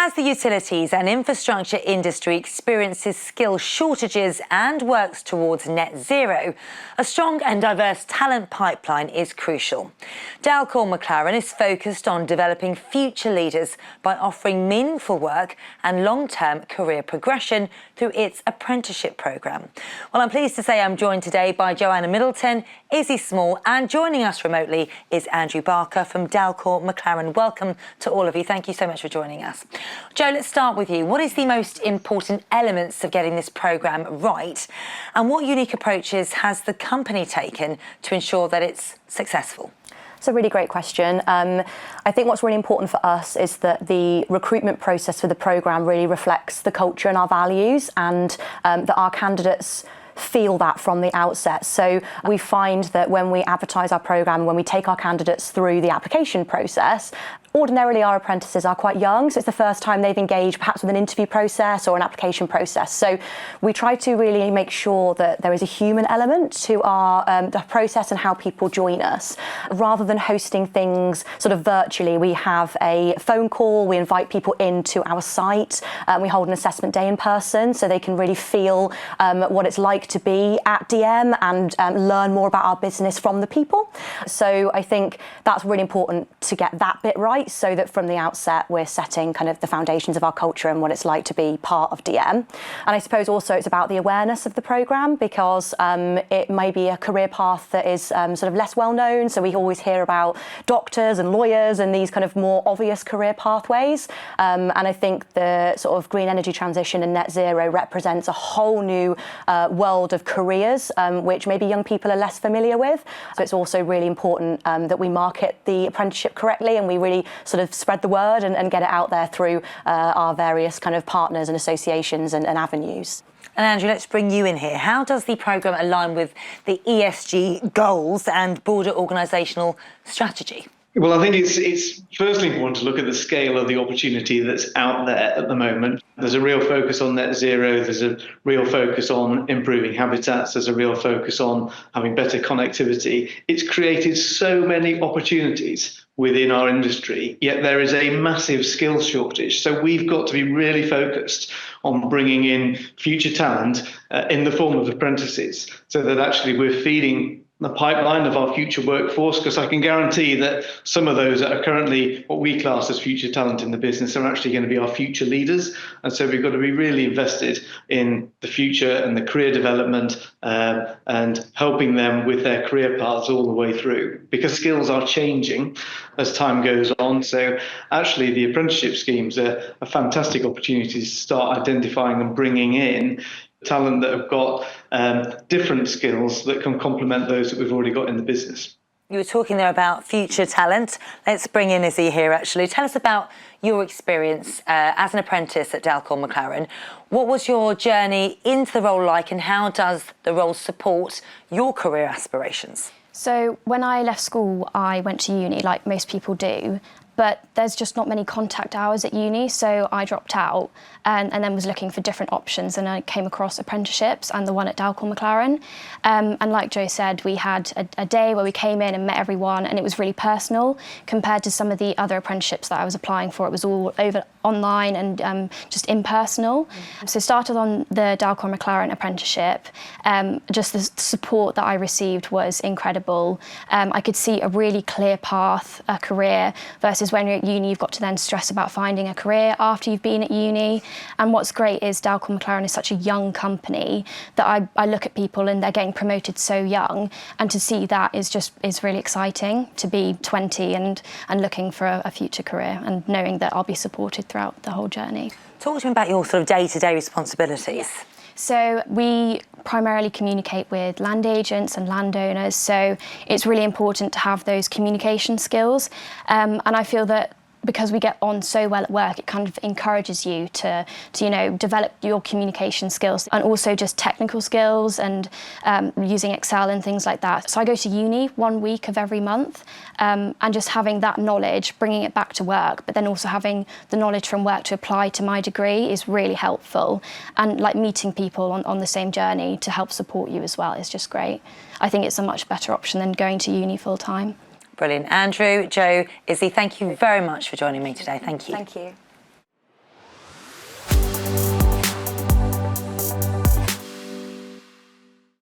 As the utilities and infrastructure industry experiences skill shortages and works towards net zero, a strong and diverse talent pipeline is crucial. Dalcour Maclaren is focused on developing future leaders by offering meaningful work and long-term career progression through its apprenticeship programme. Well, I'm pleased to say I'm joined today by Joanna Middleton, Izzy Small, and joining us remotely is Andrew Barker from Dalcour Maclaren. Welcome to all of you. Thank you so much for joining us. Jo, let's start with you. What is the most important elements of getting this programme right, and what unique approaches has the company taken to ensure that it's successful? It's a really great question. I think what's really important for us is that the recruitment process for the programme really reflects the culture and our values, and that our candidates feel that from the outset. So we find that when we advertise our programme, when we take our candidates through the application process, ordinarily our apprentices are quite young, so it's the first time they've engaged perhaps with an interview process or an application process. So we try to really make sure that there is a human element to our the process and how people join us. Rather than hosting things sort of virtually, we have a phone call, we invite people into our site, we hold an assessment day in person so they can really feel what it's like to be at DM and learn more about our business from the people. So I think that's really important to get that bit right, so that from the outset we're setting kind of the foundations of our culture and what it's like to be part of DM. And I suppose also it's about the awareness of the programme, because it may be a career path that is sort of less well known. So we always hear about doctors and lawyers and these kind of more obvious career pathways. And I think the sort of green energy transition and net zero represents a whole new world of careers, which maybe young people are less familiar with. So it's also really important that we market the apprenticeship correctly and we really sort of spread the word and get it out there through our various kind of partners and associations and avenues. And Andrew, let's bring you in here. How does the programme align with the ESG goals and broader organisational strategy? Well, I think it's firstly important to look at the scale of the opportunity that's out there at the moment. There's a real focus on net zero, there's a real focus on improving habitats, there's a real focus on having better connectivity. It's created so many opportunities within our industry, yet there is a massive skills shortage. So we've got to be really focused on bringing in future talent in the form of apprentices, so that actually we're feeding the pipeline of our future workforce, because I can guarantee that some of those that are currently what we class as future talent in the business are actually going to be our future leaders. And so we've got to be really invested in the future and the career development and helping them with their career paths all the way through, because skills are changing as time goes on. So actually the apprenticeship schemes are a fantastic opportunity to start identifying and bringing in talent that have got different skills that can complement those that we've already got in the business. You were talking there about future talent. Let's bring in Izzy here, actually. Tell us about your experience as an apprentice at Dalcour Maclaren. What was your journey into the role like, and how does the role support your career aspirations? So when I left school, I went to uni like most people do, but there's just not many contact hours at uni, so I dropped out and then was looking for different options, and I came across apprenticeships and the one at Dalcour Maclaren. And like Jo said, we had a day where we came in and met everyone, and it was really personal compared to some of the other apprenticeships that I was applying for. It was all over online and just impersonal. So started on the Dalcour Maclaren apprenticeship. Just the support that I received was incredible. I could see a really clear path, a career, versus when you're at uni, you've got to then stress about finding a career after you've been at uni. And what's great is Dalcour Maclaren is such a young company that I look at people and they're getting promoted so young, and to see that is really exciting, to be 20 and looking for a future career and knowing that I'll be supported throughout the whole journey. Talk to me about your sort of day-to-day responsibilities. Yeah. So we primarily communicate with land agents and landowners, so it's really important to have those communication skills. And I feel that because we get on so well at work, it kind of encourages you to develop your communication skills, and also just technical skills and using Excel and things like that. So I go to uni 1 week of every month, and just having that knowledge, bringing it back to work, but then also having the knowledge from work to apply to my degree is really helpful. And like meeting people on the same journey to help support you as well is just great. I think it's a much better option than going to uni full time. Brilliant. Andrew, Jo, Izzy, thank you very much for joining me today. Thank you. Thank you.